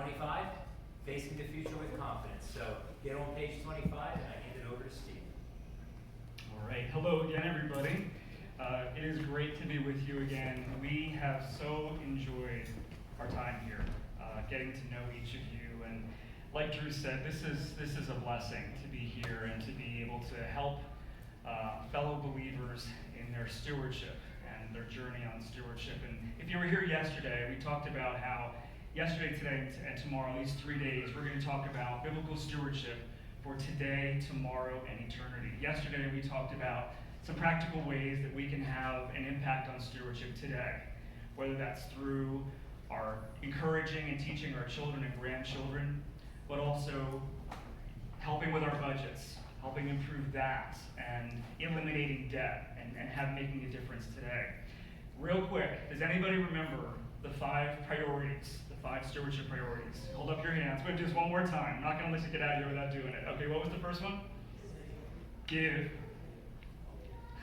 25, Facing the Future with Confidence. So get on page 25 and I hand it over to Steve. All right, hello again, everybody. It is great to be with you again. We have so enjoyed our time here, getting to know each of you. And like Drew said, this is a blessing to be here and to be able to help fellow believers in their stewardship and their journey on stewardship. And if you were here yesterday, we talked about how yesterday, today, and tomorrow, these 3 days, we're going to talk about biblical stewardship for today, tomorrow, and eternity. Yesterday, we talked about some practical ways that we can have an impact on stewardship today, whether that's through our encouraging and teaching our children and grandchildren, but also helping with our budgets, helping improve that, and eliminating debt, and making a difference today. Real quick, does anybody remember the 5 priorities, the 5 stewardship priorities? Hold up your hands. We'll do this one more time. I'm not going to let you get out of here without doing it. Okay, what was the first one? Give.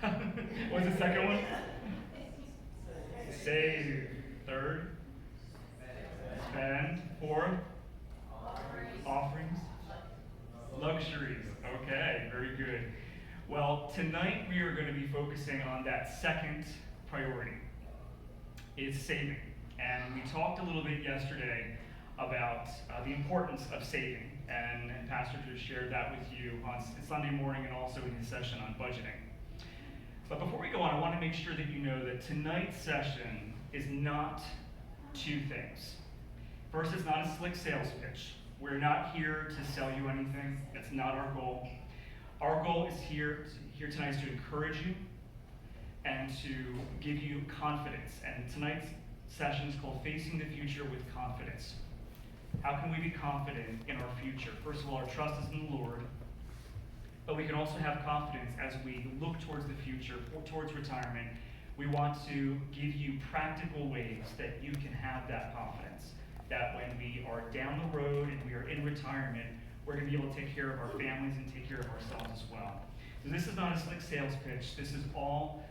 What was the second one? Save. Third? Spend. Fourth? Offerings. Luxuries. Okay, very good. Well, tonight we are going to be focusing on that second priority. It's saving. And we talked a little bit yesterday about the importance of saving. And Pastor just shared that with you on Sunday morning and also in his session on budgeting. But before we go on, I want to make sure that you know that tonight's session is not 2 things. First, it's not a slick sales pitch. We're not here to sell you anything. That's not our goal. Our goal is here tonight is to encourage you and to give you confidence. And tonight's session is called Facing the Future with Confidence. How can we be confident in our future? First of all, our trust is in the Lord. But we can also have confidence as we look towards the future, towards retirement. We want to give you practical ways that you can have that confidence. That when we are down the road and we are in retirement, we're going to be able to take care of our families and take care of ourselves as well. So this is not a slick sales pitch. This is all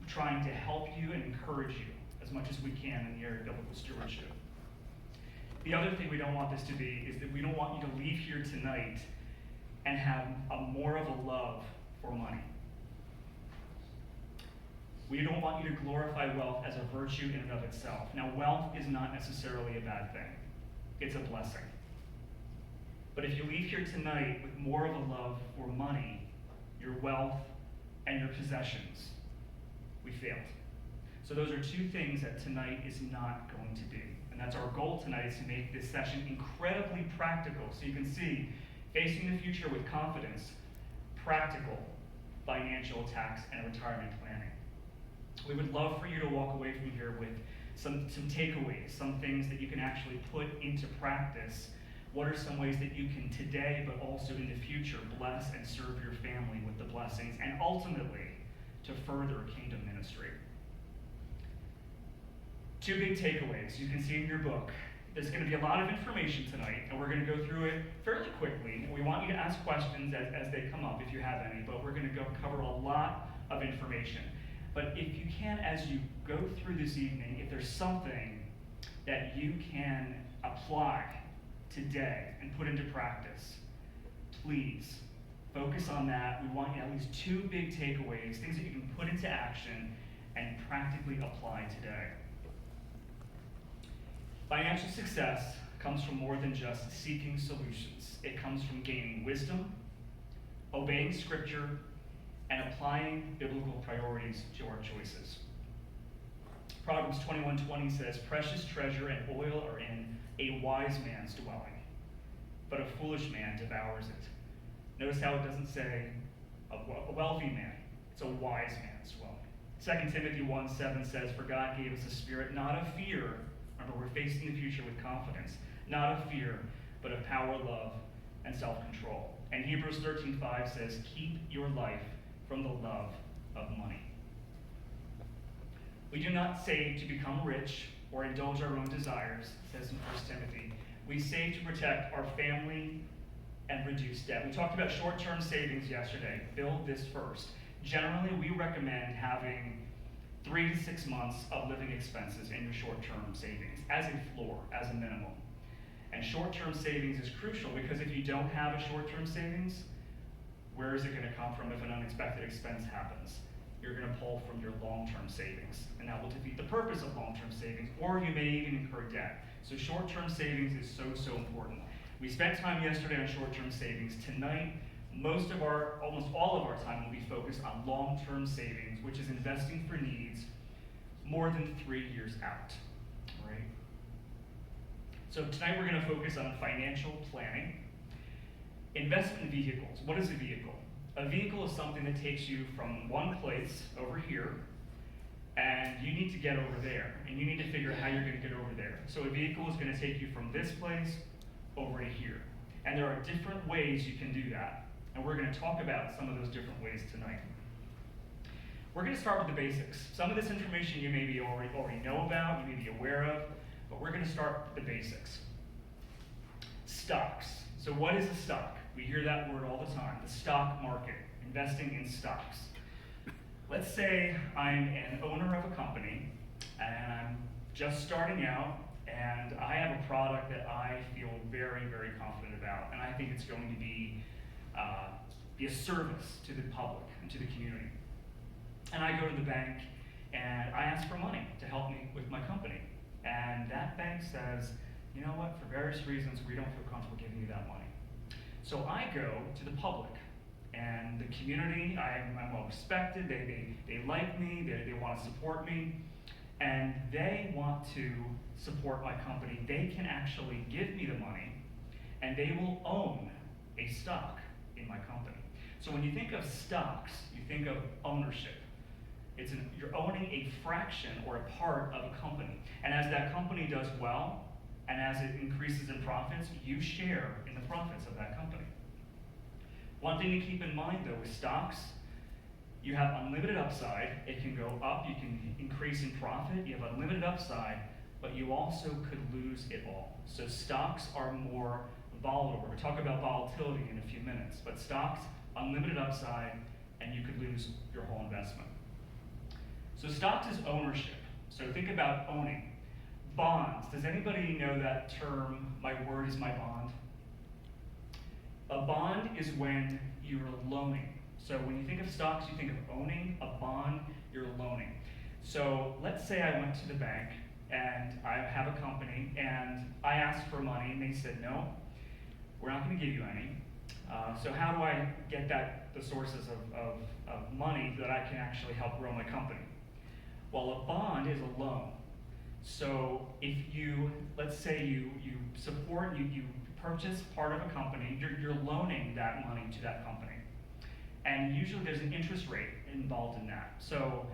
trying to help you and encourage you as much as we can in the area of biblical stewardship. The other thing we don't want this to be is that we don't want you to leave here tonight and have more of a love for money. We don't want you to glorify wealth as a virtue in and of itself. Now, wealth is not necessarily a bad thing. It's a blessing. But if you leave here tonight with more of a love for money, your wealth, and your possessions, we failed. So those are 2 things that tonight is not going to be. And that's our goal tonight, is to make this session incredibly practical. So you can see, facing the future with confidence, practical financial, tax, and retirement planning. We would love for you to walk away from here with some takeaways, some things that you can actually put into practice. What are some ways that you can today, but also in the future, bless and serve your family with the blessings, and ultimately to further kingdom ministry? 2 big takeaways you can see in your book. There's going to be a lot of information tonight, and we're going to go through it fairly quickly. We want you to ask questions as they come up, if you have any, but we're going to cover a lot of information. But if you can, as you go through this evening, if there's something that you can apply today and put into practice, please focus on that. We want you at least 2 big takeaways, things that you can put into action and practically apply today. Financial success comes from more than just seeking solutions. It comes from gaining wisdom, obeying Scripture, and applying biblical priorities to our choices. Proverbs 21:20 says, "Precious treasure and oil are in a wise man's dwelling, but a foolish man devours it." Notice how it doesn't say a wealthy man. It's a wise man's dwelling. 2 Timothy 1:7 says, "For God gave us a spirit not of fear." Remember, we're facing the future with confidence. Not of fear, but of power, love, and self-control. And Hebrews 13:5 says, "Keep your life from the love of money." We do not save to become rich or indulge our own desires, it says in 1 Timothy. We save to protect our family and reduce debt. We talked about short-term savings yesterday. Build this first. Generally, we recommend having 3 to 6 months of living expenses in your short-term savings as a floor, as a minimum. And short-term savings is crucial because if you don't have a short-term savings, where is it going to come from if an unexpected expense happens? You're going to pull from your long-term savings, and that will defeat the purpose of long-term savings, or you may even incur debt. So short-term savings is so important. We spent time yesterday on short-term savings. Tonight, almost all of our time will be focused on long-term savings, which is investing for needs more than 3 years out, all right? So tonight we're going to focus on financial planning. Investment vehicles. What is a vehicle? A vehicle is something that takes you from one place over here, and you need to get over there, and you need to figure out how you're going to get over there. So a vehicle is going to take you from this place over to here. And there are different ways you can do that, and we're going to talk about some of those different ways tonight. We're going to start with the basics. Some of this information you may be already know about, you may be aware of, but we're going to start with the basics. Stocks. So what is a stock? We hear that word all the time, the stock market, investing in stocks. Let's say I'm an owner of a company and I'm just starting out and I have a product that I feel very confident about, and I think it's going to be a service to the public and to the community. And I go to the bank and I ask for money to help me with my company. And that bank says, you know what, for various reasons, we don't feel comfortable giving you that money. So I go to the public, and the community, I'm well respected, they like me, they want to support me, and they want to support my company. They can actually give me the money, and they will own a stock in my company. So when you think of stocks, you think of ownership. You're owning a fraction or a part of a company. And as that company does well, and as it increases in profits, you share in the profits of that company. One thing to keep in mind though with stocks, you have unlimited upside. It can go up, you can increase in profit, you have unlimited upside, but you also could lose it all. So stocks are more volatile. We're going to talk about volatility in a few minutes, but stocks, unlimited upside, and you could lose your whole investment. So stocks is ownership. So think about owning. Bonds. Does anybody know that term, my word is my bond? A bond is when you're loaning. So when you think of stocks, you think of owning. A bond, you're loaning. So let's say I went to the bank and I have a company and I asked for money and they said, no, we're not going to give you any. So how do I get the sources of money that I can actually help grow my company? Well, a bond is a loan. So if you, let's say you support, you purchase part of a company, you're loaning that money to that company. And usually there's an interest rate involved in that. So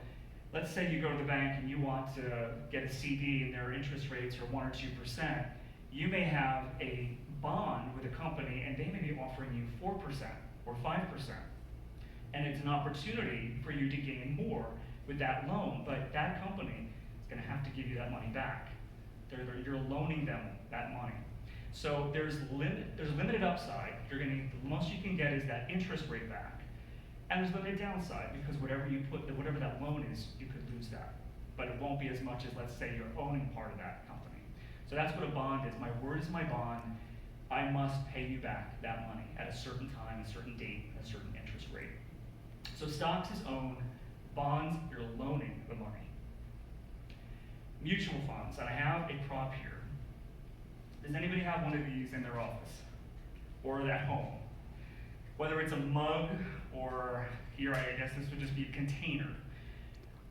let's say you go to the bank and you want to get a CD and their interest rates are 1 or 2%. You may have a bond with a company and they may be offering you 4% or 5%. And it's an opportunity for you to gain more with that loan, but that company is going to have to give you that money back. You're loaning them that money. So there's limited upside. The most you can get is that interest rate back. And there's limited downside because whatever that loan is, you could lose that. But it won't be as much as, let's say, you're owning part of that company. So that's what a bond is. My word is my bond. I must pay you back that money at a certain time, a certain date, a certain interest rate. So stocks is owned. Bonds, you're loaning the money. Mutual funds, and I have a prop here. Does anybody have one of these in their office or at home? Whether it's a mug or here, I guess this would just be a container.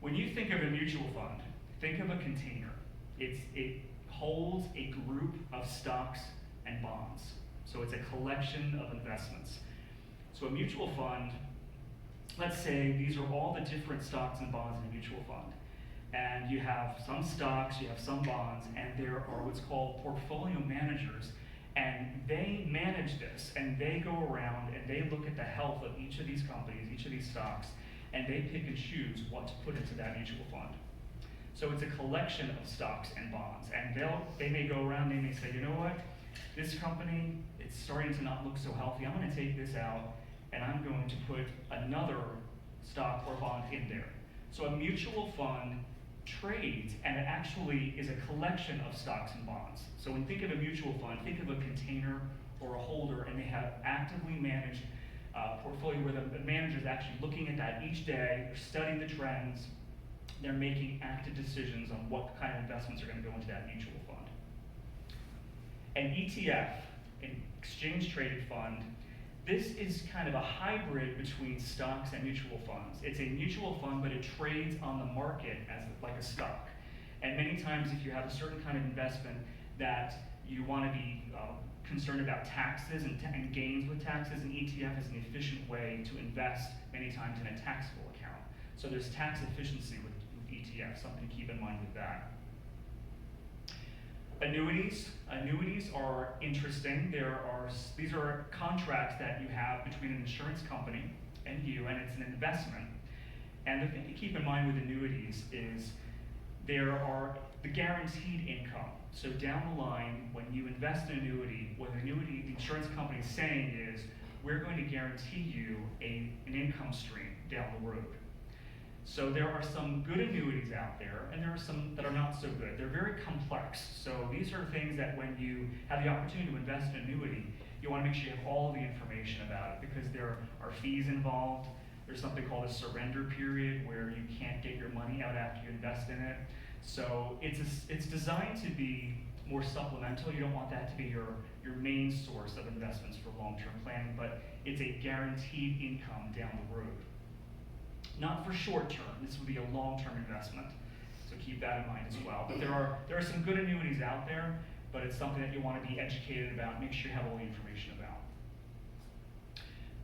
When you think of a mutual fund, think of a container. It holds a group of stocks and bonds. So it's a collection of investments. So a mutual fund, let's say these are all the different stocks and bonds in a mutual fund. And you have some stocks, you have some bonds, and there are what's called portfolio managers, and they manage this, and they go around and they look at the health of each of these companies, each of these stocks, and they pick and choose what to put into that mutual fund. So it's a collection of stocks and bonds, and they may go around, they may say, you know what, this company, it's starting to not look so healthy, I'm going to take this out, and I'm going to put another stock or bond in there. So a mutual fund trades, and it actually is a collection of stocks and bonds. So when you think of a mutual fund, think of a container or a holder, and they have actively managed portfolio where the manager is actually looking at that each day, they're studying the trends, they're making active decisions on what kind of investments are going to go into that mutual fund. An ETF, an exchange traded fund, this is kind of a hybrid between stocks and mutual funds. It's a mutual fund, but it trades on the market as like a stock. And many times if you have a certain kind of investment that you want to be concerned about taxes and gains with taxes, an ETF is an efficient way to invest many times in a taxable account. So there's tax efficiency with ETFs, something to keep in mind with that. Annuities are interesting. These are contracts that you have between an insurance company and you, and it's an investment. And the thing to keep in mind with annuities is there are the guaranteed income. So down the line, when you invest in an annuity, what the insurance company is saying is, we're going to guarantee you an income stream down the road. So there are some good annuities out there, and there are some that are not so good. They're very complex. So these are things that when you have the opportunity to invest in an annuity, you want to make sure you have all the information about it, because there are fees involved. There's something called a surrender period where you can't get your money out after you invest in it. So it's designed to be more supplemental. You don't want that to be your main source of investments for long-term planning, but it's a guaranteed income down the road. Not for short-term, this would be a long-term investment. So keep that in mind as well. But there are some good annuities out there, but it's something that you want to be educated about, make sure you have all the information about.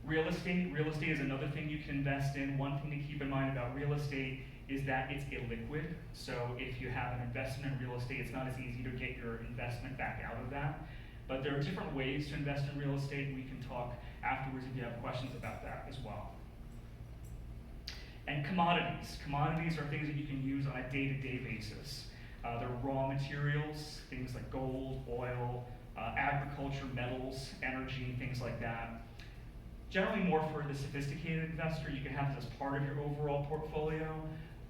Real estate is another thing you can invest in. One thing to keep in mind about real estate is that it's illiquid. So if you have an investment in real estate, it's not as easy to get your investment back out of that. But there are different ways to invest in real estate. We can talk afterwards if you have questions about that as well. And commodities. Commodities are things that you can use on a day-to-day basis. They're raw materials, things like gold, oil, agriculture, metals, energy, things like that. Generally more for the sophisticated investor. You can have this as part of your overall portfolio,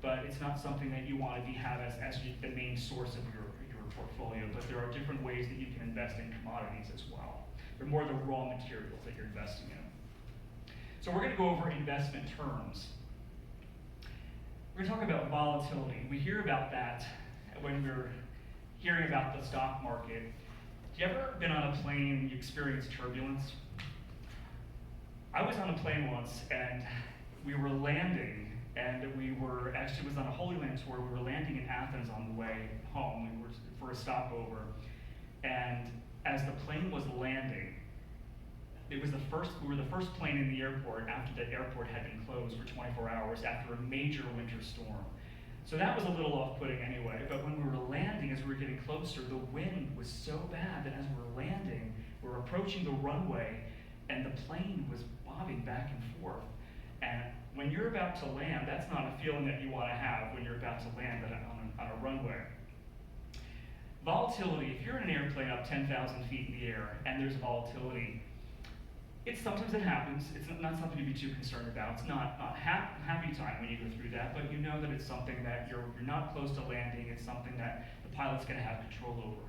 but it's not something that you want to have as the main source of your portfolio. But there are different ways that you can invest in commodities as well. They're more the raw materials that you're investing in. So we're going to go over investment terms. We're going to talk about volatility. We hear about that when we're hearing about the stock market. Have you ever been on a plane and you experienced turbulence? I was on a plane once and we were landing, and it was on a Holy Land tour. We were landing in Athens on the way home. We were for a stopover. And as the plane was landing, we were the first plane in the airport after the airport had been closed for 24 hours after a major winter storm. So that was a little off-putting anyway, but when we were landing, as we were getting closer, the wind was so bad that as we were landing, we were approaching the runway, and the plane was bobbing back and forth. And when you're about to land, that's not a feeling that you want to have when you're about to land on a runway. Volatility, if you're in an airplane up 10,000 feet in the air and there's volatility, sometimes it happens. It's not something to be too concerned about. It's not happy time when you go through that, but you know that it's something that you're not close to landing. It's something that the pilot's going to have control over.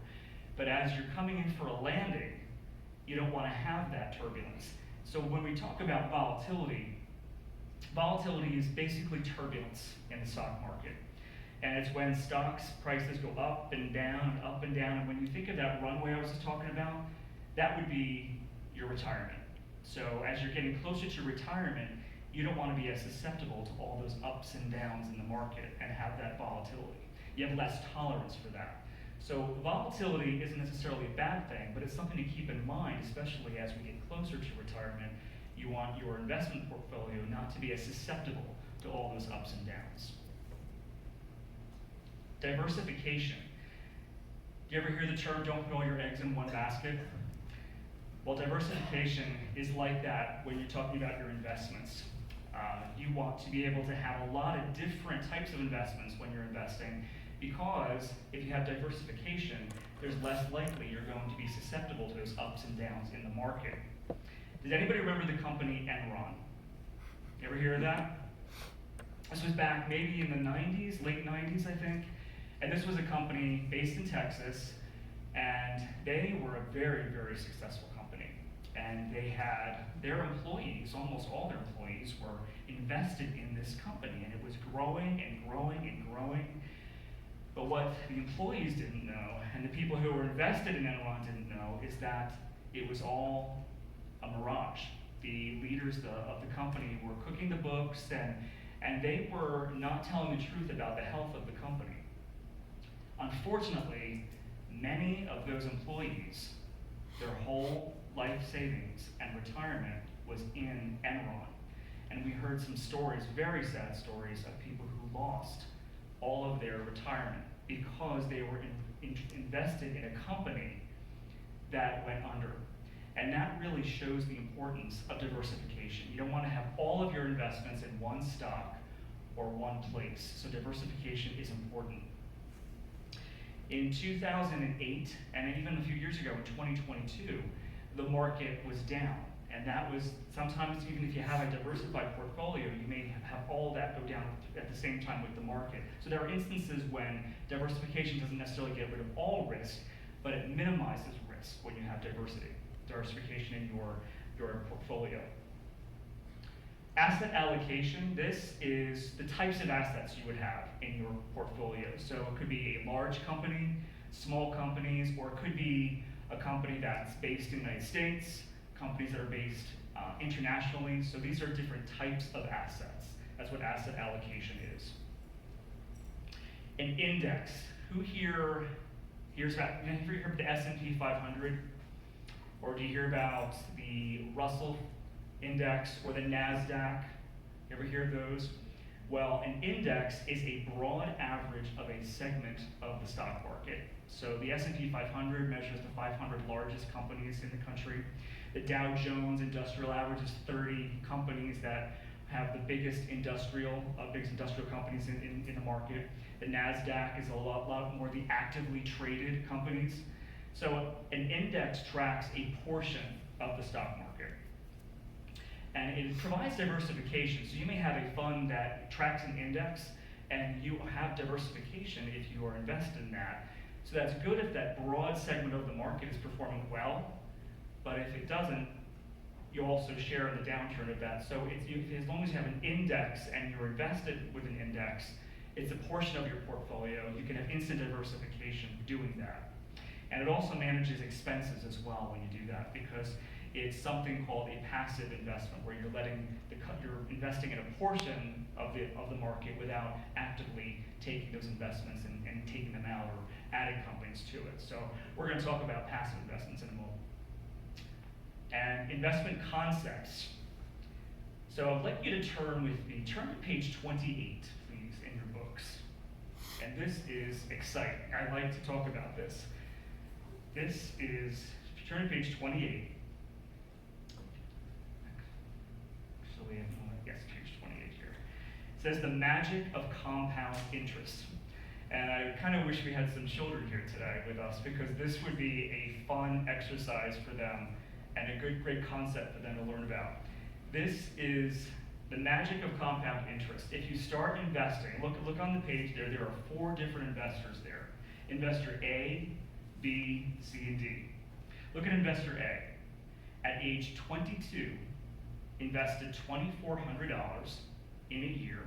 But as you're coming in for a landing, you don't want to have that turbulence. So when we talk about volatility is basically turbulence in the stock market. And it's when stocks prices go up and down, up and down. And when you think of that runway I was just talking about, that would be your retirement. So as you're getting closer to retirement, you don't want to be as susceptible to all those ups and downs in the market and have that volatility. You have less tolerance for that. So volatility isn't necessarily a bad thing, but it's something to keep in mind, especially as we get closer to retirement. You want your investment portfolio not to be as susceptible to all those ups and downs. Diversification. Do you ever hear the term, don't put all your eggs in one basket? Well, diversification is like that when you're talking about your investments. You want to be able to have a lot of different types of investments when you're investing, because if you have diversification, there's less likely you're going to be susceptible to those ups and downs in the market. Does anybody remember the company Enron? You ever hear of that? This was back maybe in the 90s, late 90s, I think. And this was a company based in Texas, and they were a very, very successful company. And they had their employees, almost all their employees, were invested in this company, and it was growing and growing and growing. But what the employees didn't know, and the people who were invested in Enron didn't know, is that it was all a mirage. The leaders of the company were cooking the books, and they were not telling the truth about the health of the company. Unfortunately, many of those employees, their whole life savings and retirement was in Enron. And we heard some stories, very sad stories, of people who lost all of their retirement because they were invested in a company that went under. And that really shows the importance of diversification. You don't want to have all of your investments in one stock or one place. So diversification is important. In 2008, and even a few years ago in 2022, the market was down. And that was, sometimes even if you have a diversified portfolio, you may have all that go down at the same time with the market. So there are instances when diversification doesn't necessarily get rid of all risk, but it minimizes risk when you have diversification in your portfolio. Asset allocation, this is the types of assets you would have in your portfolio. So it could be a large company, small companies, or it could be a company that's based in the United States, companies that are based internationally. So these are different types of assets. That's what asset allocation is. An index. Who here hears about, you ever hear of the S&P 500? Or do you hear about the Russell Index or the NASDAQ? You ever hear of those? Well, an index is a broad average of a segment of the stock market. So the S&P 500 measures the 500 largest companies in the country. The Dow Jones Industrial Average is 30 companies that have the biggest industrial companies in the market. The NASDAQ is a lot more the actively traded companies. So an index tracks a portion of the stock market. And it provides diversification. So you may have a fund that tracks an index, and you have diversification if you are invested in that. So that's good if that broad segment of the market is performing well, but if it doesn't, you also share in the downturn of that. So as long as you have an index and you're invested with an index, it's a portion of your portfolio. You can have instant diversification doing that. And it also manages expenses as well when you do that, because it's something called a passive investment, where you're you're investing in a portion of the market without actively taking those investments and taking them out or adding companies to it. So we're going to talk about passive investments in a moment. And investment concepts. So I'd like you to turn to page 28, please, in your books. And this is exciting. I like to talk about this. This is, if you turn to page 28, actually, yes, page 28 here. It says the magic of compound interest. And I kind of wish we had some children here today with us, because this would be a fun exercise for them and a great concept for them to learn about. This is the magic of compound interest. If you start investing, look on the page there are 4 different investors there. Investor A, B, C, and D. Look at investor A. At age 22, invested $2,400 in a year,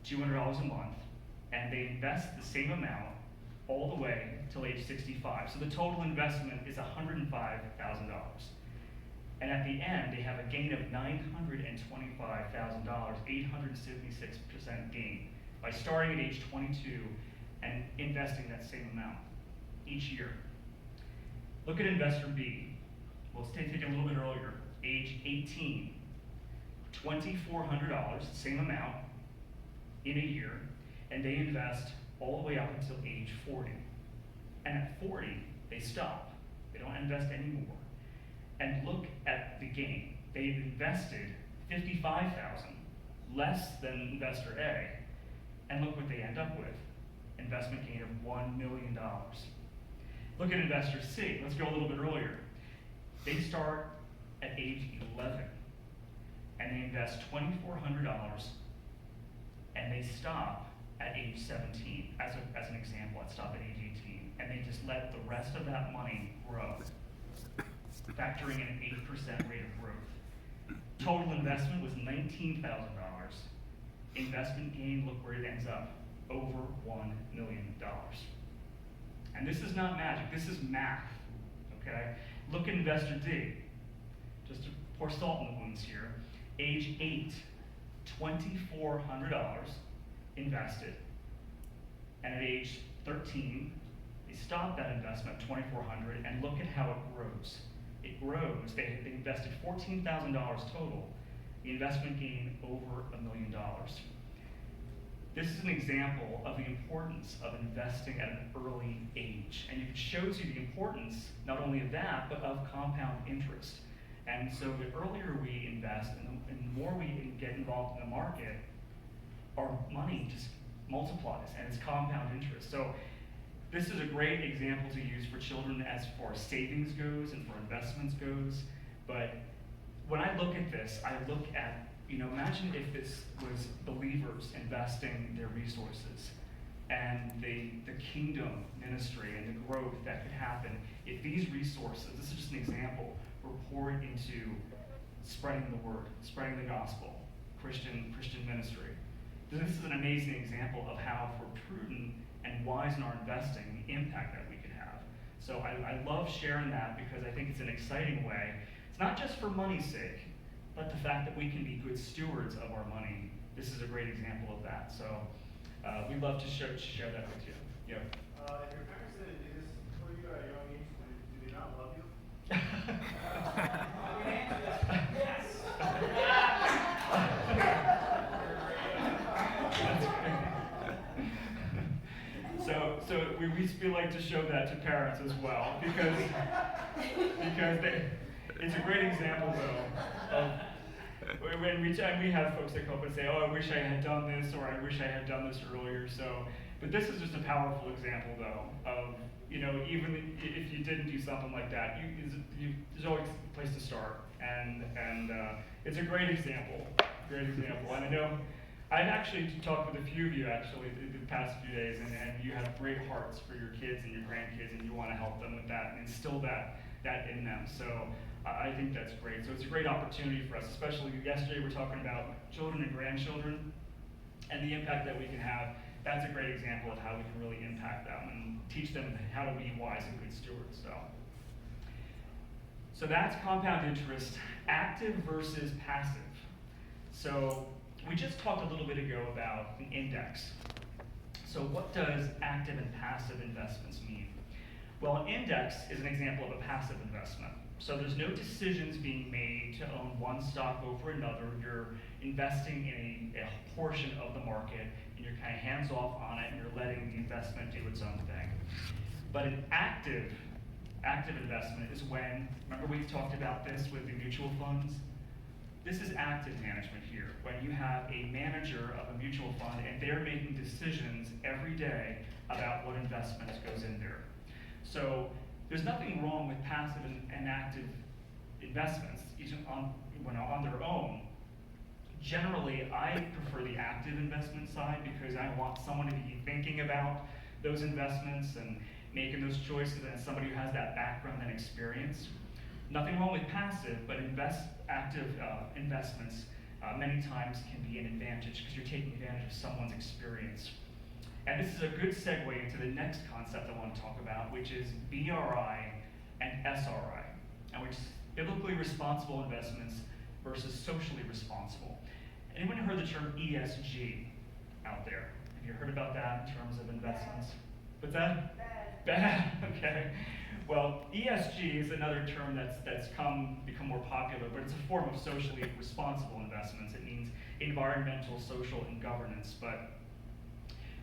$200 a month, and they invest the same amount all the way till age 65. So the total investment is $105,000. And at the end, they have a gain of $925,000, 876% gain, by starting at age 22 and investing that same amount each year. Look at investor B. We'll take it a little bit earlier. Age 18, $2,400, same amount, in a year, and they invest all the way up until age 40. And at 40, they stop. They don't invest anymore. And look at the gain. They've invested $55,000, less than investor A, and look what they end up with. Investment gain of $1 million. Look at investor C. Let's go a little bit earlier. They start at age 11, and they invest $2,400 and they stop at age 17, as an example, stop at age 18, and they just let the rest of that money grow, factoring in an 8% rate of growth. Total investment was $19,000. Investment gain, look where it ends up, over $1 million. And this is not magic, this is math, okay? Look at investor D, just to pour salt in the wounds here. Age 8, $2,400 invested. And at age 13, they stopped that investment at $2,400, and look at how it grows. It grows, they invested $14,000 total. The investment gain over $1 million. This is an example of the importance of investing at an early age. And it shows you the importance, not only of that, but of compound interest. And so the earlier we invest and the more we get involved in the market, our money just multiplies and it's compound interest. So this is a great example to use for children as far as savings goes and for investments goes. But when I look at this, I look at, imagine if this was believers investing their resources and the kingdom ministry and the growth that could happen if these resources, this is just an example, were poured into spreading the word, spreading the gospel, Christian ministry. This is an amazing example of how, if we're prudent and wise in our investing, the impact that we can have. So I love sharing that because I think it's an exciting way. It's not just for money's sake, but the fact that we can be good stewards of our money. This is a great example of that. So we'd love to share that with you. Yep. If your parents didn't do this for you at a young age, do they not love you? So we like to show that to parents as well because it's a great example though of when we have folks that come up and say, oh, I wish I had done this or I wish I had done this earlier. But this is just a powerful example though of even if you didn't do something like that, there's always a place to start and it's a great example. And I know I've actually talked with a few of you actually the past few days, and you have great hearts for your kids and your grandkids, and you want to help them with that and instill that in them. So I think that's great. So it's a great opportunity for us, especially yesterday we're talking about children and grandchildren and the impact that we can have. That's a great example of how we can really impact them and teach them how to be wise and good stewards. So that's compound interest, active versus passive. So we just talked a little bit ago about an index. So what does active and passive investments mean? Well, an index is an example of a passive investment. So there's no decisions being made to own one stock over another. You're investing in a portion of the market, and you're kind of hands off on it, and you're letting the investment do its own thing. But an active investment is when, remember we talked about this with the mutual funds? This is active management here, when you have a manager of a mutual fund and they're making decisions every day about what investments goes in there. So there's nothing wrong with passive and active investments, each on their own. Generally, I prefer the active investment side because I want someone to be thinking about those investments and making those choices, and somebody who has that background and experience. Nothing wrong with passive, but active investments many times can be an advantage because you're taking advantage of someone's experience. And this is a good segue into the next concept I want to talk about, which is BRI and SRI, and which is biblically responsible investments versus socially responsible. Anyone heard the term ESG out there? Have you heard about that in terms of investments? What's that? Bad. Okay. Well, ESG is another term that's become more popular, but it's a form of socially responsible investments. It means environmental, social, and governance. But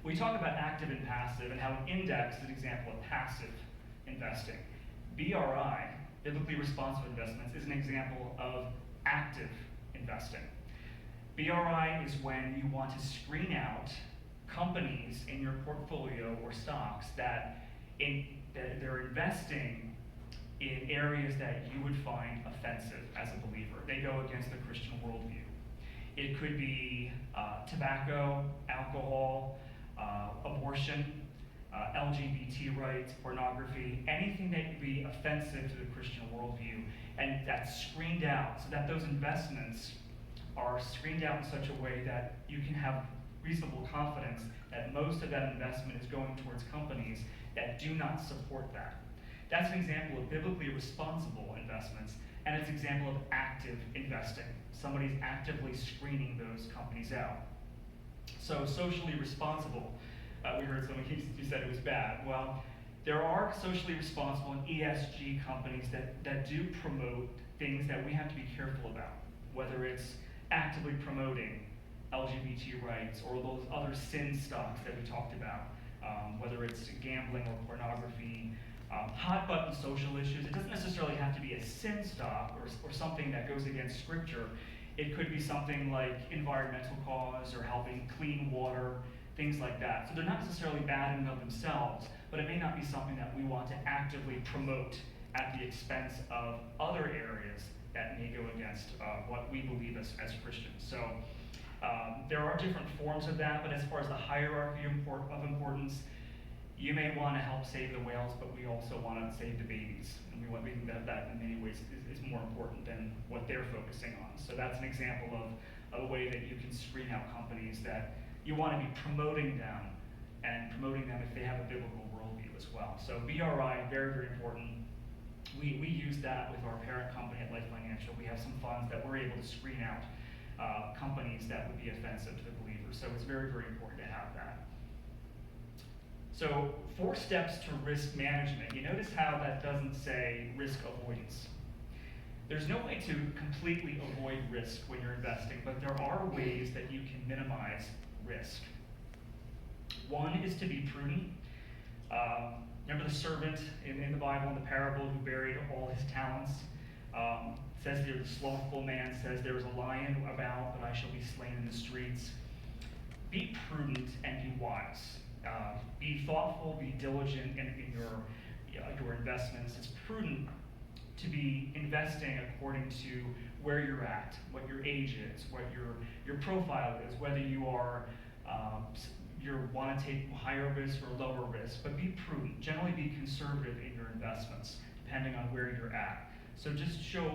we talk about active and passive, and how an index is an example of passive investing. BRI, biblically responsible investments, is an example of active investing. BRI is when you want to screen out companies in your portfolio or stocks that they're investing in areas that you would find offensive as a believer. They go against the Christian worldview. It could be tobacco, alcohol, abortion, LGBT rights, pornography, anything that could be offensive to the Christian worldview, and that's screened out so that those investments are screened out in such a way that you can have reasonable confidence that most of that investment is going towards companies that do not support that. That's an example of biblically responsible investments, and it's an example of active investing. Somebody's actively screening those companies out. So socially responsible, we heard someone who said it was bad. Well, there are socially responsible and ESG companies that do promote things that we have to be careful about, whether it's actively promoting LGBT rights or those other sin stocks that we talked about, whether it's gambling or pornography, hot button social issues. It doesn't necessarily have to be a sin stock or something that goes against scripture. It could be something like environmental cause or helping clean water, things like that. So they're not necessarily bad in and of themselves, but it may not be something that we want to actively promote at the expense of other areas that may go against what we believe as Christians. So there are different forms of that, but as far as the hierarchy of importance, you may want to help save the whales, but we also want to save the babies. And we think that in many ways is more important than what they're focusing on. So that's an example of a way that you can screen out companies that you want to be promoting them, and promoting them if they have a biblical worldview as well. So BRI, very, very important. We use that with our parent company at Life Financial. We have some funds that we're able to screen out companies that would be offensive to the believers. So it's very, very important to have that. So 4 steps to risk management. You notice how that doesn't say risk avoidance. There's no way to completely avoid risk when you're investing, but there are ways that you can minimize risk. One is to be prudent. Remember the servant in the Bible, in the parable, who buried all his talents? It says here, the slothful man says, there is a lion about, but I shall be slain in the streets. Be prudent and be wise. Be thoughtful, be diligent in your investments. It's prudent to be investing according to where you're at, what your age is, what your profile is, whether you are you want to take higher risk or lower risk, but be prudent. Generally be conservative in your investments, depending on where you're at. So just show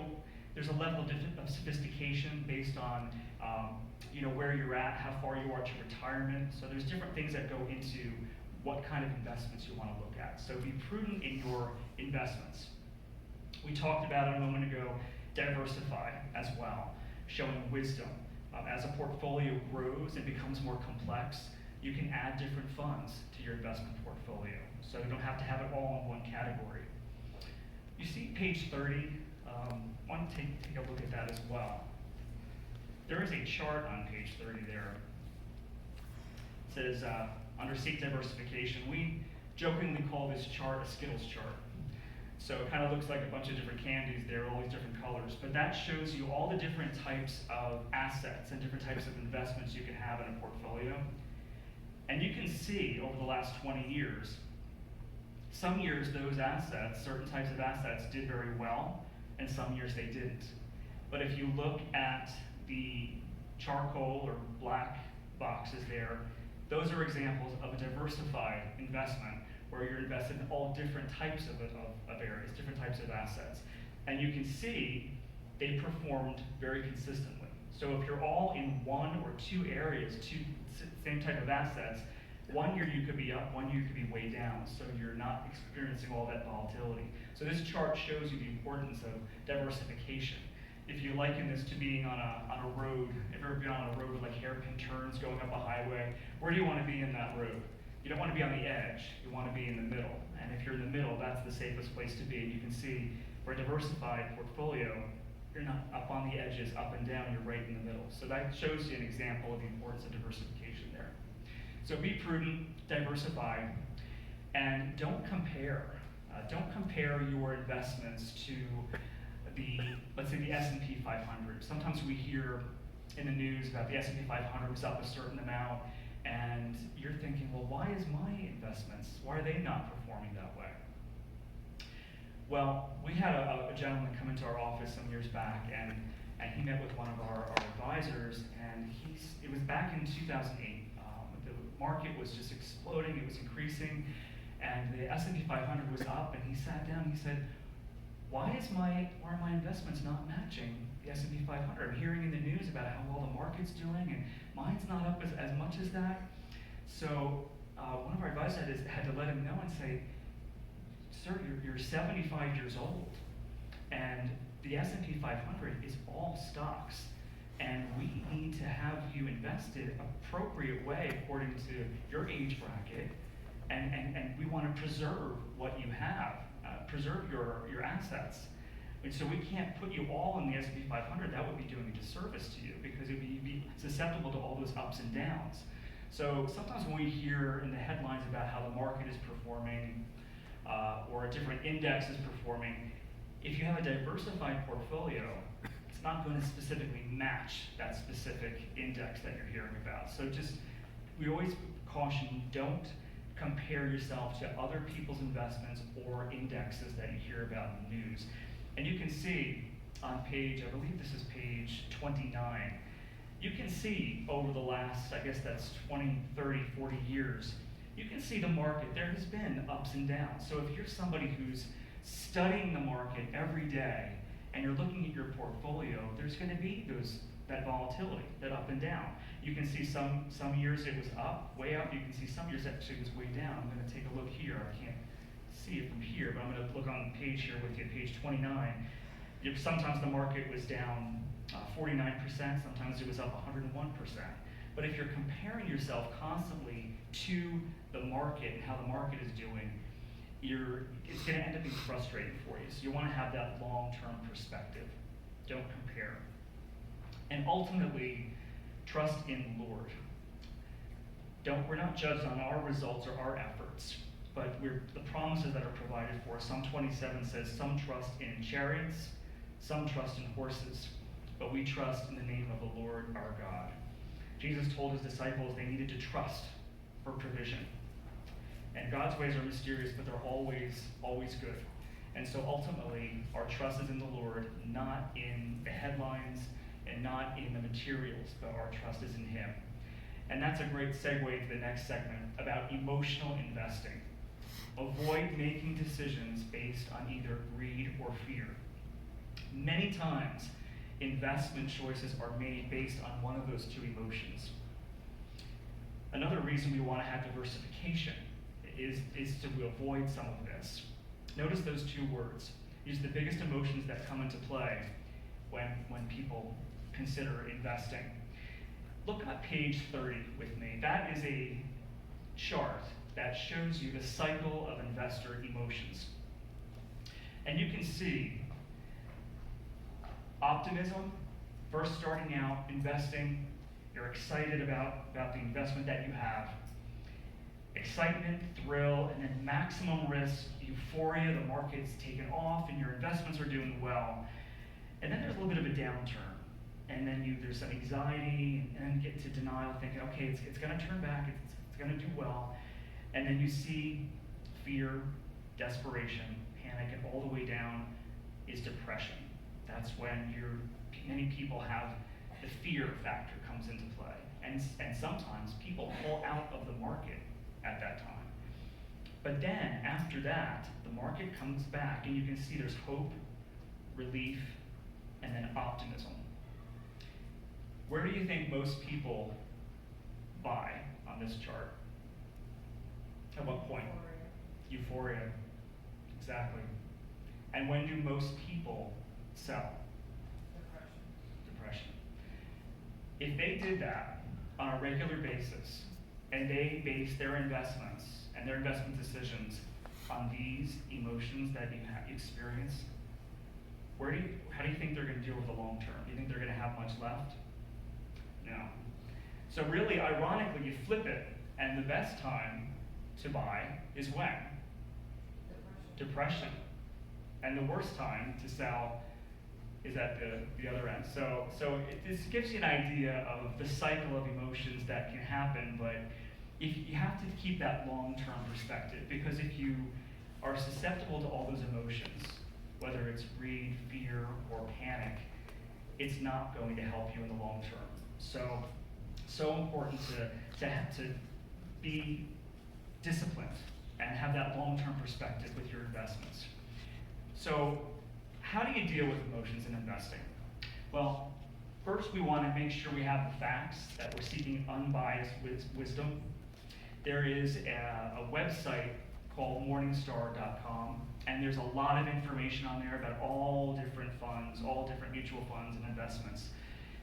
there's a level of sophistication based on where you're at, how far you are to retirement. So there's different things that go into what kind of investments you want to look at. So be prudent in your investments. We talked about it a moment ago, diversify as well, showing wisdom. As a portfolio grows and becomes more complex, you can add different funds to your investment portfolio. So you don't have to have it all in one category. You see page 30, why don't you take a look at that as well. There is a chart on page 30 there. It says, under Seek Diversification, we jokingly call this chart a Skittles chart. So it kind of looks like a bunch of different candies there, all these different colors. But that shows you all the different types of assets and different types of investments you can have in a portfolio. And you can see over the last 20 years, some years those assets, certain types of assets, did very well, and some years they didn't. But if you look at the charcoal or black boxes there, those are examples of a diversified investment where you're invested in all different types of areas, different types of assets. And you can see they performed very consistently. So if you're all in one or two areas, same type of assets, one year you could be up, one year you could be way down, so you're not experiencing all that volatility. So this chart shows you the importance of diversification. If you liken this to being on a road, if you've ever been on a road with like hairpin turns going up a highway, where do you want to be in that road? You don't want to be on the edge, you want to be in the middle. And if you're in the middle, that's the safest place to be. And you can see for a diversified portfolio, you're not up on the edges, up and down, you're right in the middle. So that shows you an example of the importance of diversification there. So be prudent, diversify, and don't compare. Don't compare your investments to let's say the S&P 500. Sometimes we hear in the news about the S&P 500 was up a certain amount, and you're thinking, well, why is my investments, why are they not performing that way? Well, we had a gentleman come into our office some years back, and and he met with one of our advisors, and it was back in 2008. The market was just exploding, it was increasing, and the S&P 500 was up, and he sat down and he said, why are my investments not matching the S&P 500? I'm hearing in the news about how well the market's doing, and mine's not up as much as that. So one of our advisors had to let him know and say, sir, you're 75 years old, and the S&P 500 is all stocks, and we need to have you invested appropriate way according to your age bracket, and we want to preserve what you have, preserve your assets. And so we can't put you all in the S&P 500. That would be doing a disservice to you because you'd be susceptible to all those ups and downs. So sometimes when we hear in the headlines about how the market is performing or a different index is performing, if you have a diversified portfolio, it's not going to specifically match that specific index that you're hearing about. So we always caution, don't compare yourself to other people's investments or indexes that you hear about in the news. And you can see on page, I believe this is page 29, you can see over the last, I guess that's 20, 30, 40 years, you can see the market, there has been ups and downs. So if you're somebody who's studying the market every day and you're looking at your portfolio, there's going to be that volatility, that up and down. You can see some years it was up, way up. You can see some years actually it was way down. I'm going to take a look here. I can't see it from here, but I'm going to look on the page here with you, page 29. Sometimes the market was down 49%, sometimes it was up 101%. But if you're comparing yourself constantly to the market and how the market is doing, it's going to end up being frustrating for you. So you want to have that long-term perspective. Don't compare. And ultimately, trust in the Lord. We're not judged on our results or our efforts, but the promises that are provided for us. Psalm 27 says, some trust in chariots, some trust in horses, but we trust in the name of the Lord our God. Jesus told his disciples they needed to trust for provision. And God's ways are mysterious, but they're always good. And so ultimately, our trust is in the Lord, not in the headlines and not in the materials, but our trust is in him. And that's a great segue to the next segment about emotional investing. Avoid making decisions based on either greed or fear. Many times, investment choices are made based on one of those two emotions. Another reason we want to have diversification is to avoid some of this. Notice those two words. These are the biggest emotions that come into play when people consider investing. Look at page 30 with me. That is a chart that shows you the cycle of investor emotions. And you can see optimism, first starting out, investing, you're excited about the investment that you have. Excitement, thrill, and then maximum risk, euphoria, the market's taken off and your investments are doing well. And then there's a little bit of a downturn. And then there's some anxiety, and then you get to denial, thinking, okay, it's going to turn back, it's going to do well. And then you see fear, desperation, panic, and all the way down is depression. That's when many people have the fear factor comes into play. And sometimes people pull out of the market at that time. But then, after that, the market comes back, and you can see there's hope, relief, and then optimism. Where do you think most people buy on this chart? At what point? Euphoria. Exactly. And when do most people sell? Depression. If they did that on a regular basis, and they base their investments and their investment decisions on these emotions that you experience, how do you think they're going to deal with the long term? Do you think they're going to have much left? No. So really, ironically, you flip it, and the best time to buy is when? Depression. And the worst time to sell is at the other end. So this gives you an idea of the cycle of emotions that can happen, but if you have to keep that long-term perspective, because if you are susceptible to all those emotions, whether it's greed, fear, or panic, it's not going to help you in the long term. So important to be disciplined and have that long-term perspective with your investments. So how do you deal with emotions in investing? Well, first we want to make sure we have the facts, that we're seeking unbiased wisdom. There is a website called Morningstar.com, and there's a lot of information on there about all different funds, all different mutual funds and investments.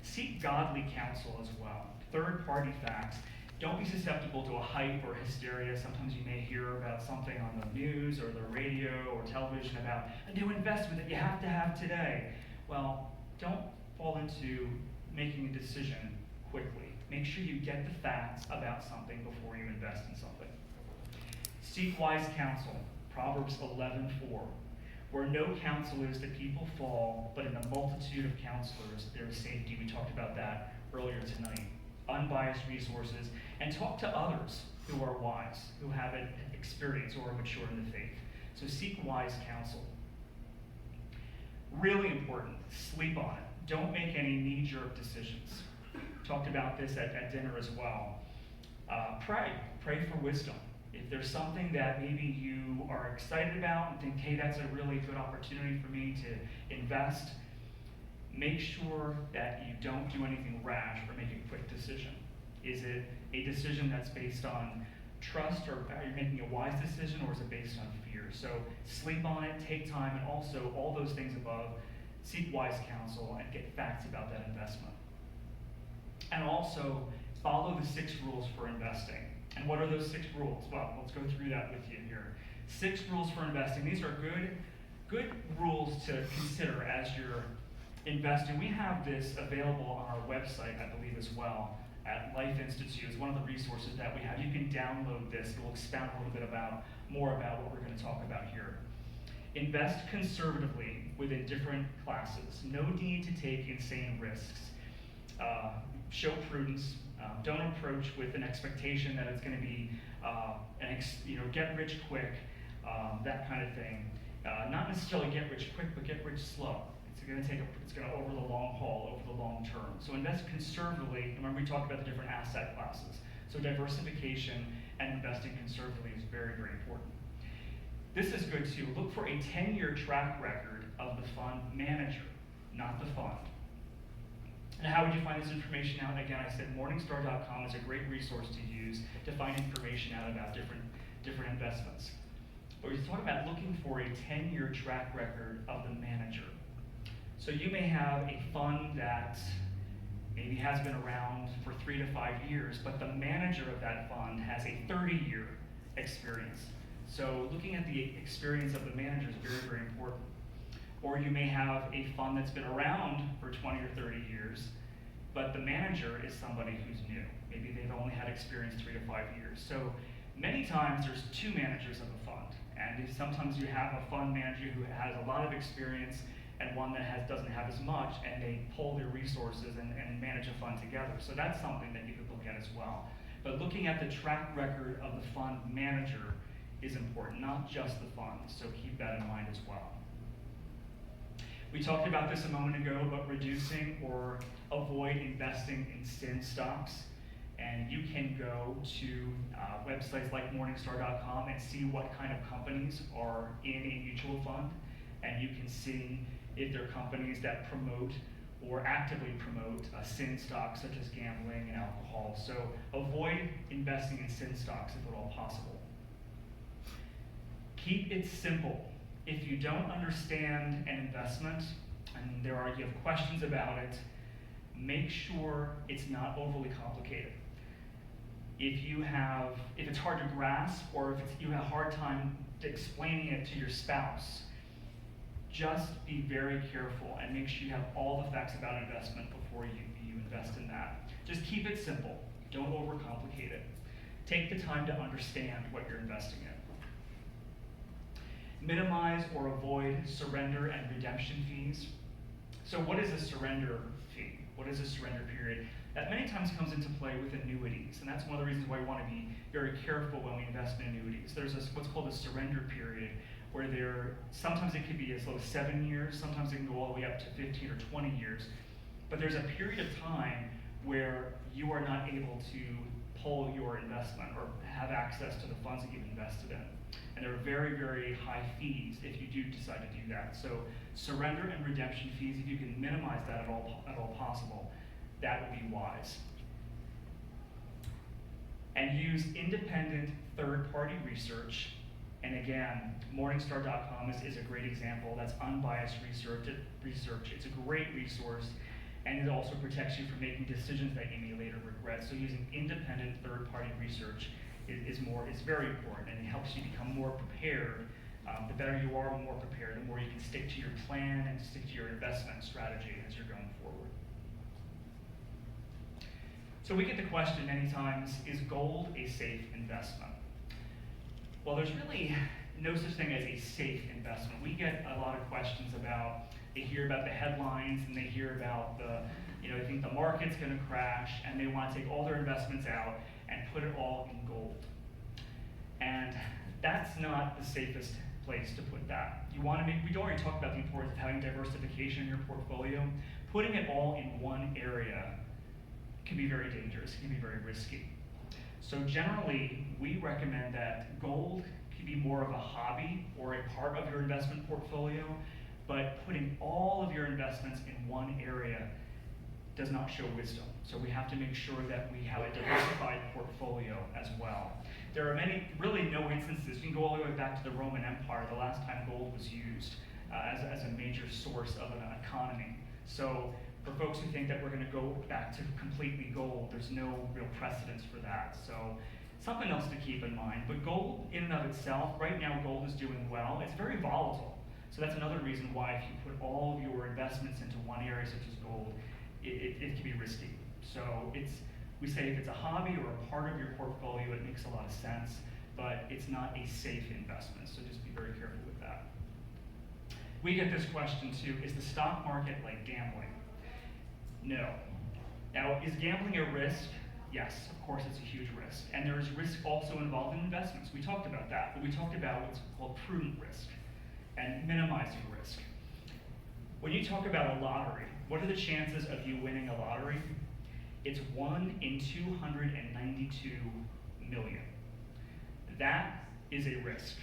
Seek godly counsel as well. Third-party facts. Don't be susceptible to a hype or hysteria. Sometimes you may hear about something on the news or the radio or television about a new investment that you have to have today. Well, don't fall into making a decision quickly. Make sure you get the facts about something before you invest in something. Seek wise counsel. Proverbs 11:4. Where no counsel is, the people fall, but in a multitude of counselors there is safety. We talked about that earlier tonight. Unbiased resources, and talk to others who are wise, who have an experience or are mature in the faith. So seek wise counsel. Really important, sleep on it. Don't make any knee-jerk decisions. Talked about this at dinner as well. Pray for wisdom. If there's something that maybe you are excited about and think, hey, that's a really good opportunity for me to invest, make sure that you don't do anything rash or make a quick decision. Is it a decision that's based on trust, or are you making a wise decision, or is it based on fear? So sleep on it, take time, and also all those things above, seek wise counsel and get facts about that investment. And also follow the 6 rules for investing. And what are those 6 rules? Well, let's go through that with you here. 6 rules for investing. These are good rules to consider as you're investing. We have this available on our website, I believe, as well, at Life Institute. It's one of the resources that we have. You can download this. It will expound a little bit more about what we're going to talk about here. Invest conservatively within different classes. No need to take insane risks. Show prudence. Don't approach with an expectation that it's going to be get rich quick, that kind of thing. Not necessarily get rich quick, but get rich slow. It's going to over the long haul, over the long term. So invest conservatively. Remember, we talked about the different asset classes. So diversification and investing conservatively is very, very important. This is good too. Look for a 10-year track record of the fund manager, not the fund. And how would you find this information out? Again, I said Morningstar.com is a great resource to use to find information out about different investments. But we're talking about looking for a 10-year track record of the manager. So you may have a fund that maybe has been around for 3 to 5 years, but the manager of that fund has a 30-year experience. So looking at the experience of the manager is very, very important. Or you may have a fund that's been around for 20 or 30 years, but the manager is somebody who's new. Maybe they've only had experience 3 to 5 years. So many times there's 2 managers of a fund. And sometimes you have a fund manager who has a lot of experience and one that doesn't have as much, and they pull their resources and manage a fund together. So that's something that you could look at as well. But looking at the track record of the fund manager is important, not just the fund. So keep that in mind as well. We talked about this a moment ago, but reducing or avoid investing in sin stocks. And you can go to websites like Morningstar.com and see what kind of companies are in a mutual fund. And you can see if they're companies that promote or actively promote sin stocks such as gambling and alcohol. So avoid investing in sin stocks if at all possible. Keep it simple. If you don't understand an investment and you have questions about it, make sure it's not overly complicated. If it's hard to grasp, or if you have a hard time explaining it to your spouse, just be very careful and make sure you have all the facts about investment before you invest in that. Just keep it simple. Don't overcomplicate it. Take the time to understand what you're investing in. Minimize or avoid surrender and redemption fees. So what is a surrender fee? What is a surrender period? That many times comes into play with annuities, and that's one of the reasons why we want to be very careful when we invest in annuities. There's what's called a surrender period, where sometimes it could be as low as 7 years, sometimes it can go all the way up to 15 or 20 years. But there's a period of time where you are not able to pull your investment or have access to the funds that you've invested in. And there are very, very high fees if you do decide to do that. So surrender and redemption fees, if you can minimize that at all possible, that would be wise. And use independent third-party research. And again, Morningstar.com is a great example. That's unbiased research. It's a great resource, and it also protects you from making decisions that you may later regret. So using independent third-party research is very important, and it helps you become more prepared. The better you are, more prepared, the more you can stick to your plan and stick to your investment strategy as you're going forward. So we get the question many times, is gold a safe investment? Well, there's really no such thing as a safe investment. We get a lot of questions about, they hear about the headlines and they hear about they think the market's gonna crash and they wanna take all their investments out and put it all in gold. And that's not the safest place to put that. We already talked about the importance of having diversification in your portfolio. Putting it all in one area can be very dangerous, it can be very risky. So generally, we recommend that gold can be more of a hobby or a part of your investment portfolio, but putting all of your investments in one area does not show wisdom. So we have to make sure that we have a diversified portfolio as well. There are really no instances, you can go all the way back to the Roman Empire, the last time gold was used as a major source of an economy. So for folks who think that we're gonna go back to completely gold, there's no real precedence for that. So something else to keep in mind, but gold in and of itself, right now gold is doing well, it's very volatile. So that's another reason why if you put all of your investments into one area such as gold, it can be risky. So we say if it's a hobby or a part of your portfolio, it makes a lot of sense, but it's not a safe investment, so just be very careful with that. We get this question too, is the stock market like gambling? No. Now, is gambling a risk? Yes, of course it's a huge risk. And there is risk also involved in investments. We talked about that, but we talked about what's called prudent risk and minimizing risk. When you talk about a lottery, what are the chances of you winning a lottery? It's 1 in 292 million. That is a risk.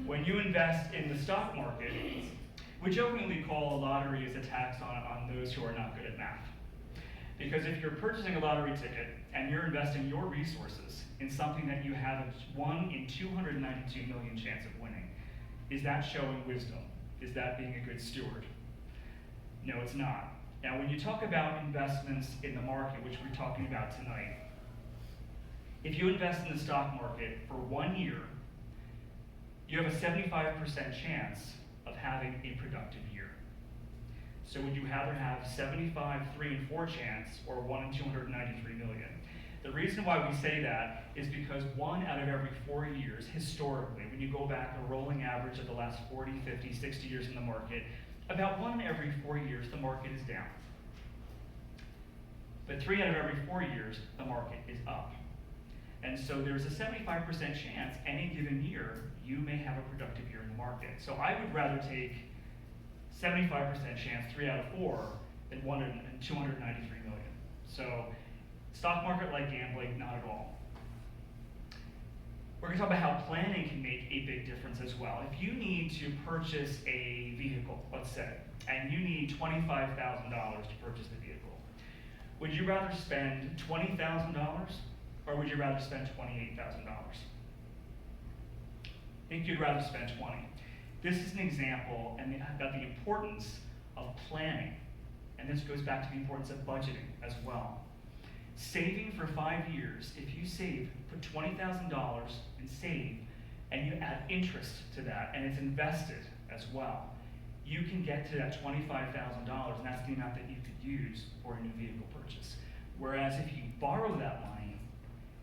When you invest in the stock market, we jokingly call a lottery as a tax on those who are not good at math. Because if you're purchasing a lottery ticket and you're investing your resources in something that you have a 1 in 292 million chance of winning, is that showing wisdom? Is that being a good steward? No, it's not. Now, when you talk about investments in the market, which we're talking about tonight, if you invest in the stock market for 1 year, you have a 75% chance of having a productive year. So would you rather have 75, 3, and 4 chance or 1 in 293 million? The reason why we say that is because 1 out of every 4 years, historically, when you go back a rolling average of the last 40, 50, 60 years in the market, about 1 every 4 years, the market is down. But 3 out of every 4 years, the market is up. And so there's a 75% chance any given year you may have a productive year in the market. So I would rather take 75% chance, 3 out of 4, than 1 in 293 million. So stock market like gambling, not at all. We're going to talk about how planning can make a big difference as well. If you need to purchase a vehicle, let's say, and you need $25,000 to purchase the vehicle, would you rather spend $20,000 or would you rather spend $28,000? I think you'd rather spend 20. This is an example about the importance of planning, and this goes back to the importance of budgeting as well. Saving for 5 years, if you put $20,000 and save, and you add interest to that, and it's invested as well, you can get to that $25,000, and that's the amount that you could use for a new vehicle purchase. Whereas if you borrow that money,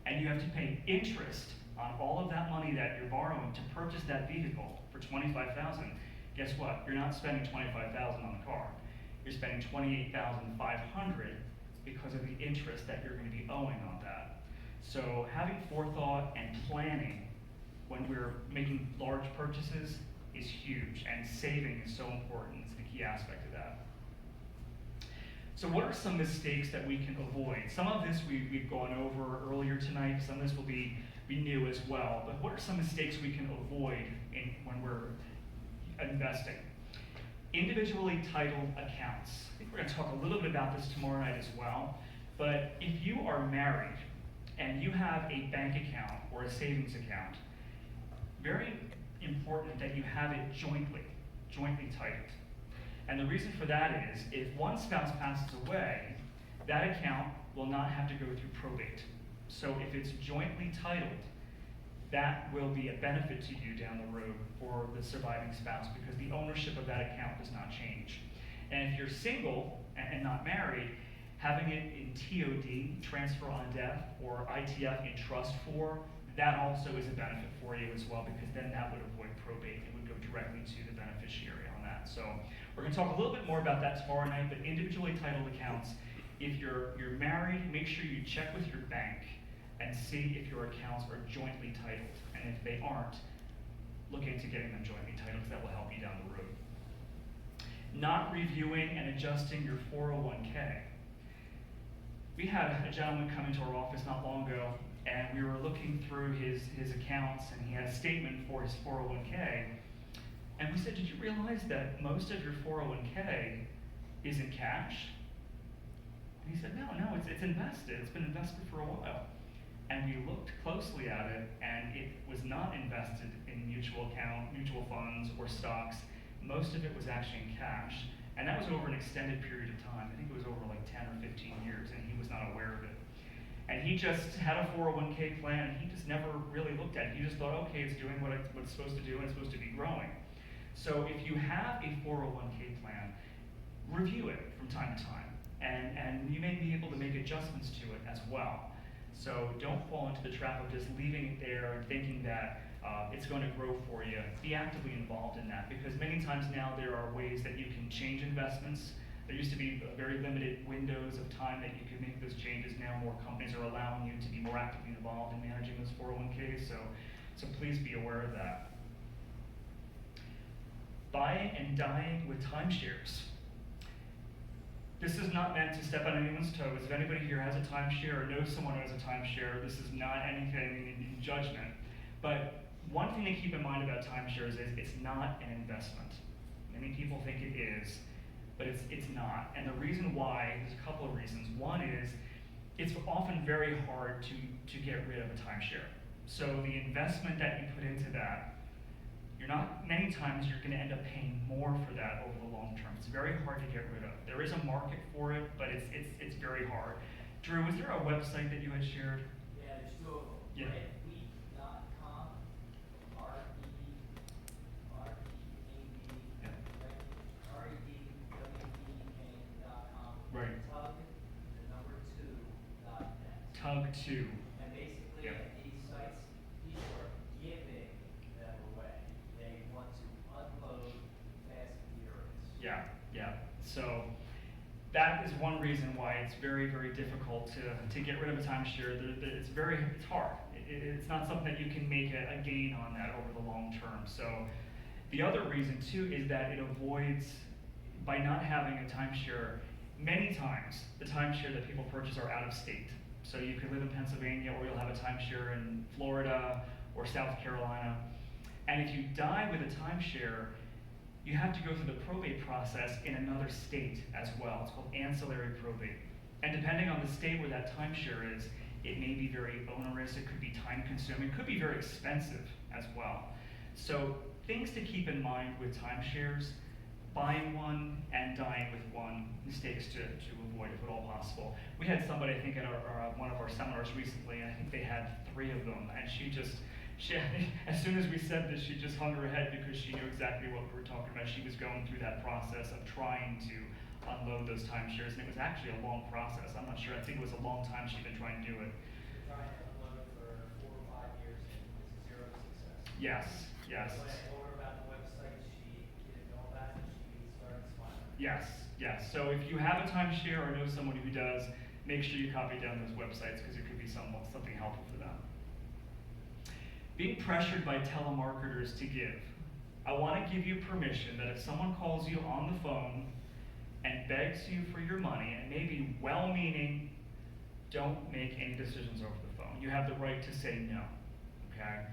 and you have to pay interest on all of that money that you're borrowing to purchase that vehicle for $25,000, guess what? You're not spending $25,000 on the car. You're spending $28,500 because of the interest that you're going to be owing on that. So having forethought and planning when we're making large purchases is huge, and saving is so important. It's the key aspect of that. So what are some mistakes that we can avoid? Some of this we've gone over earlier tonight. Some of this will be new as well. But what are some mistakes we can avoid when we're investing? Individually titled accounts. I think we're going to talk a little bit about this tomorrow night as well. But if you are married and you have a bank account or a savings account, very important that you have it jointly titled. And the reason for that is, if one spouse passes away, that account will not have to go through probate. So if it's jointly titled, that will be a benefit to you down the road for the surviving spouse because the ownership of that account does not change. And if you're single and not married, having it in TOD, transfer on death, or ITF in trust for, that also is a benefit for you as well because then that would avoid probate. It would go directly to the beneficiary on that. So we're going to talk a little bit more about that tomorrow night, but individually titled accounts, if you're married, make sure you check with your bank and see if your accounts are jointly titled. And if they aren't, look into getting them jointly titled because that will help you down the road. Not reviewing and adjusting your 401k. We had a gentleman come into our office not long ago, and we were looking through his accounts, and he had a statement for his 401k. And we said, did you realize that most of your 401k is in cash? And he said, no, it's invested. It's been invested for a while. And we looked closely at it, and it was not invested in mutual funds, or stocks. Most of it was actually in cash. And that was over an extended period of time. I think it was over like 10 or 15 years, and he was not aware of it. And he just had a 401k plan, and he just never really looked at it. He just thought, okay, it's doing what it's supposed to do, and it's supposed to be growing. So if you have a 401k plan, review it from time to time. And you may be able to make adjustments to it as well. So don't fall into the trap of just leaving it there and thinking that it's going to grow for you. Be actively involved in that because many times now there are ways that you can change investments. There used to be very limited windows of time that you can make those changes. Now more companies are allowing you to be more actively involved in managing those 401ks, so please be aware of that. Buying and dying with timeshares. This is not meant to step on anyone's toes. If anybody here has a timeshare or knows someone who has a timeshare, this is not anything in judgment. But one thing to keep in mind about timeshares is it's not an investment. Many people think it is, but it's not. And the reason why, there's a couple of reasons. One is, it's often very hard to get rid of a timeshare. So the investment that you put into that, many times you're going to end up paying more for that over the long term. It's very hard to get rid of. There is a market for it, but it's very hard. Drew, was there a website that you had shared? Yeah, there's two of them. Yeah. Redweek.com, redwek.com. Right. Tug, the number 2.net. Tug2. And basically, Yeah. at these sites, people are giving them away. They want to unload fast and furious. Yeah. So that is one reason why it's very, very difficult to get rid of a timeshare. It's hard. It's not something that you can make a gain on that over the long term. So the other reason too is that it avoids, by not having a timeshare, many times the timeshare that people purchase are out of state. So you could live in Pennsylvania, or you'll have a timeshare in Florida or South Carolina. And if you die with a timeshare, you have to go through the probate process in another state as well. It's called ancillary probate. And depending on the state where that timeshare is, it may be very onerous, it could be time consuming, it could be very expensive as well. So things to keep in mind with timeshares: buying one and dying with one, mistakes to avoid if at all possible. We had somebody, I think, at one of our seminars recently, and I think they had 3 of them, and she as soon as we said this, she just hung her head because she knew exactly what we were talking about. She was going through that process of trying to unload those timeshares, and it was actually a long process. I'm not sure, I think it was a long time she'd been trying to do it. Trying to unload it for 4 or 5 years and with 0 success. Yes. When I told her about the website, she didn't know about it, she started smiling. Yes. So if you have a timeshare or know someone who does, make sure you copy down those websites because it could be something helpful for them. Being pressured by telemarketers to give. I want to give you permission that if someone calls you on the phone and begs you for your money, and maybe well-meaning, don't make any decisions over the phone. You have the right to say no, okay?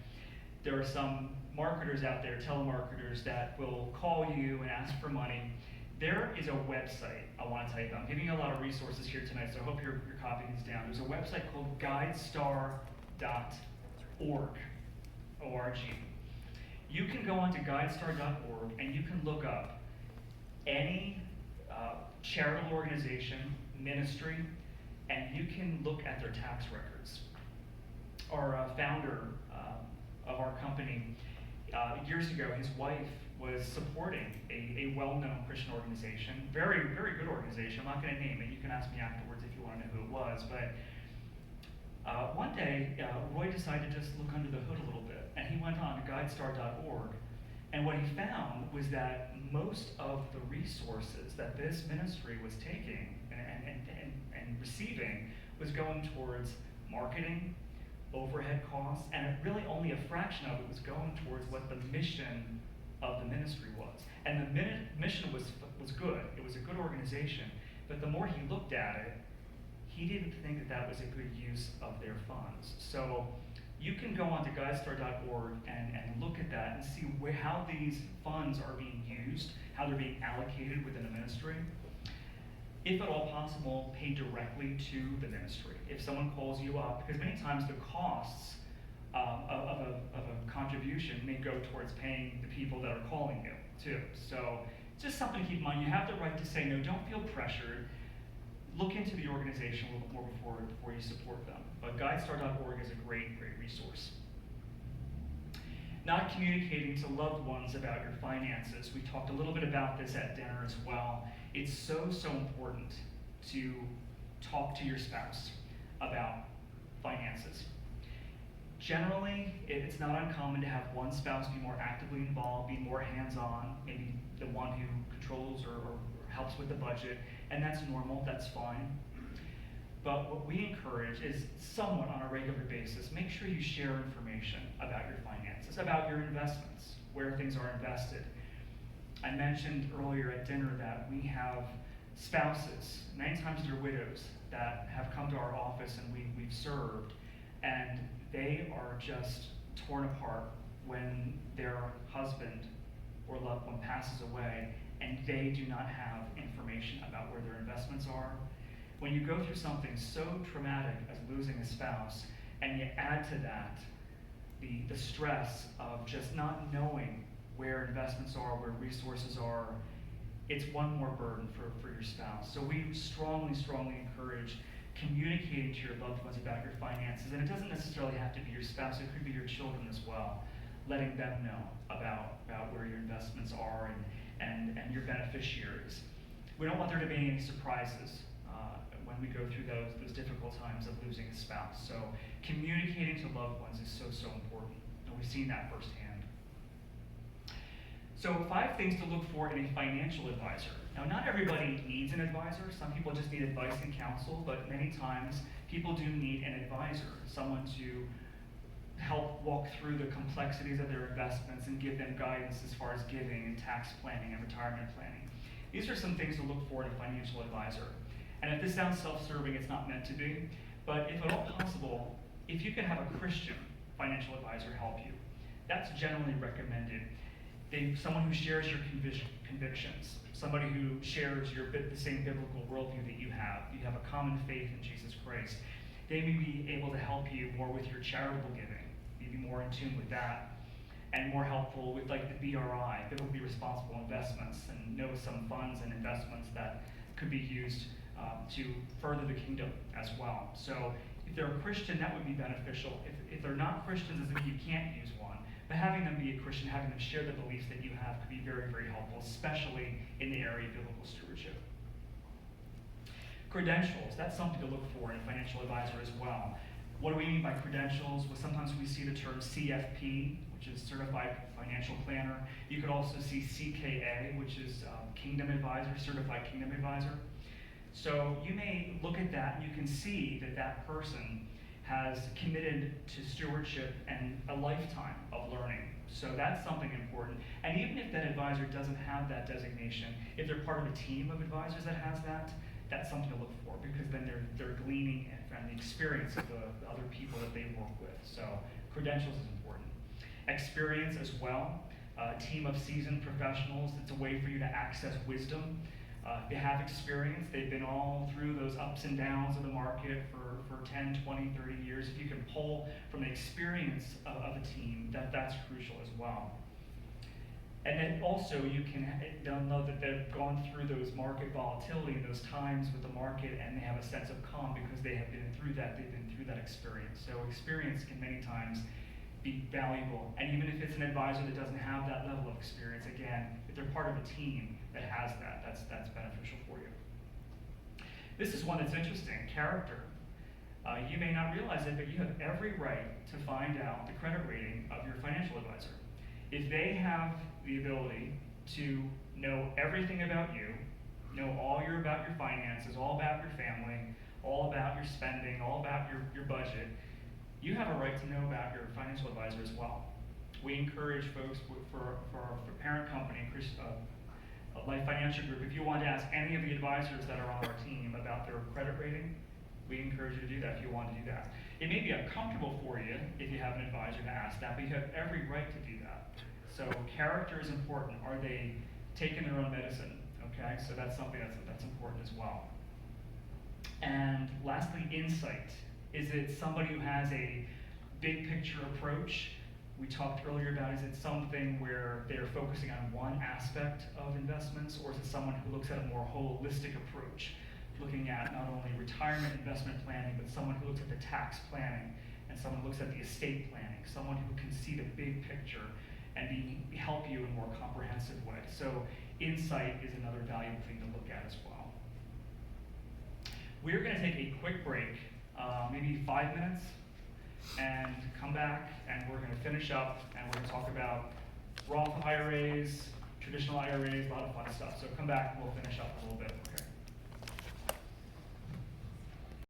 There are some marketers out there, telemarketers, that will call you and ask for money. There is a website I want to tell you about. I'm giving you a lot of resources here tonight, so I hope you're copying these down. There's a website called guidestar.org, O-R-G. You can go onto guidestar.org and you can look up any charitable organization, ministry, and you can look at their tax records. Our founder of our company, years ago, his wife was supporting a well-known Christian organization, very, very good organization. I'm not going to name it. You can ask me afterwards if you want to know who it was. But one day, Roy decided to just look under the hood a little bit, and he went on to guidestar.org. And what he found was that most of the resources that this ministry was taking and receiving was going towards marketing, overhead costs, and really only a fraction of it was going towards what the mission of the ministry was. And the mission was good. It was a good organization. But the more he looked at it, he didn't think that that was a good use of their funds. So you can go onto guidestar.org and look at that and see how these funds are being used, how they're being allocated within the ministry. If at all possible, pay directly to the ministry. If someone calls you up, because many times the costs of a contribution may go towards paying the people that are calling you too. So just something to keep in mind. You have the right to say no. Don't feel pressured. Look into the organization a little bit more before you support them. But guidestar.org is a great, great resource. Not communicating to loved ones about your finances. We talked a little bit about this at dinner as well. It's so, so important to talk to your spouse about finances. Generally, it's not uncommon to have one spouse be more actively involved, be more hands-on, maybe the one who controls or helps with the budget, and that's normal, that's fine. But what we encourage is somewhat on a regular basis, make sure you share information about your finances, about your investments, where things are invested. I mentioned earlier at dinner that we have spouses, many times they're widows, that have come to our office and we've served, and they are just torn apart when their husband or loved one passes away and they do not have information about where their investments are. When you go through something so traumatic as losing a spouse, and you add to that the stress of just not knowing where investments are, where resources are, it's one more burden for your spouse. So we strongly, strongly encourage communicating to your loved ones about your finances. And it doesn't necessarily have to be your spouse, it could be your children as well. Letting them know about where your investments are and your beneficiaries. We don't want there to be any surprises when we go through those difficult times of losing a spouse. So communicating to loved ones is so, so important. And we've seen that firsthand. So 5 things to look for in a financial advisor. Now, not everybody needs an advisor. Some people just need advice and counsel, but many times people do need an advisor, someone to help walk through the complexities of their investments and give them guidance as far as giving and tax planning and retirement planning. These are some things to look for in a financial advisor. And if this sounds self-serving, it's not meant to be, but if at all possible, if you can have a Christian financial advisor help you, that's generally recommended. Someone who shares your convictions, somebody who shares the same biblical worldview that you have a common faith in Jesus Christ. They may be able to help you more with your charitable giving, maybe more in tune with that, and more helpful with like the BRI, biblically responsible investments, and know some funds and investments that could be used to further the kingdom as well. So if they're a Christian, that would be beneficial. If they're not Christians, doesn't mean you can't use one. But having them be a Christian, having them share the beliefs that you have could be very, very helpful, especially in the area of biblical stewardship. Credentials, that's something to look for in a financial advisor as well. What do we mean by credentials? Well, sometimes we see the term CFP, which is Certified Financial Planner. You could also see CKA, which is Kingdom Advisor, Certified Kingdom Advisor. So you may look at that and you can see that that person has committed to stewardship and a lifetime of learning So that's something important. And even if that advisor doesn't have that designation, if they're part of a team of advisors that has that, that's something to look for, because then they're gleaning from the experience of the other people that they work with. So credentials is important. Experience as well. A team of seasoned professionals, it's a way for you to access wisdom. They have experience, they've been all through those ups and downs of the market for 10, 20, 30 years. If you can pull from the experience of a team, that's crucial as well. And then also they'll know that they've gone through those market volatility and those times with the market, and they have a sense of calm because they have been through that, they've been through that experience. So experience can many times be valuable. And even if it's an advisor that doesn't have that level of experience, again, if they're part of a team that has that, that's beneficial for you. This is one that's interesting, character. You may not realize it, but you have every right to find out the credit rating of your financial advisor. If they have the ability to know everything about you, know all about your finances, all about your family, all about your spending, all about your budget, you have a right to know about your financial advisor as well. We encourage folks for parent company, Life Financial Group, if you want to ask any of the advisors that are on our team about their credit rating, we encourage you to do that if you want to do that. It may be uncomfortable for you if you have an advisor to ask that, but you have every right to do that. So character is important. Are they taking their own medicine? Okay, so that's something that's important as well. And lastly, insight. Is it somebody who has a big picture approach? We talked earlier about, is it something where they're focusing on one aspect of investments, or is it someone who looks at a more holistic approach, looking at not only retirement investment planning, but someone who looks at the tax planning, and someone who looks at the estate planning, someone who can see the big picture and help you in a more comprehensive way. So insight is another valuable thing to look at as well. We're going to take a quick break, maybe 5 minutes, and come back, and we're going to finish up, and we're going to talk about Roth IRAs, traditional IRAs, a lot of fun stuff. So come back and we'll finish up a little bit, okay?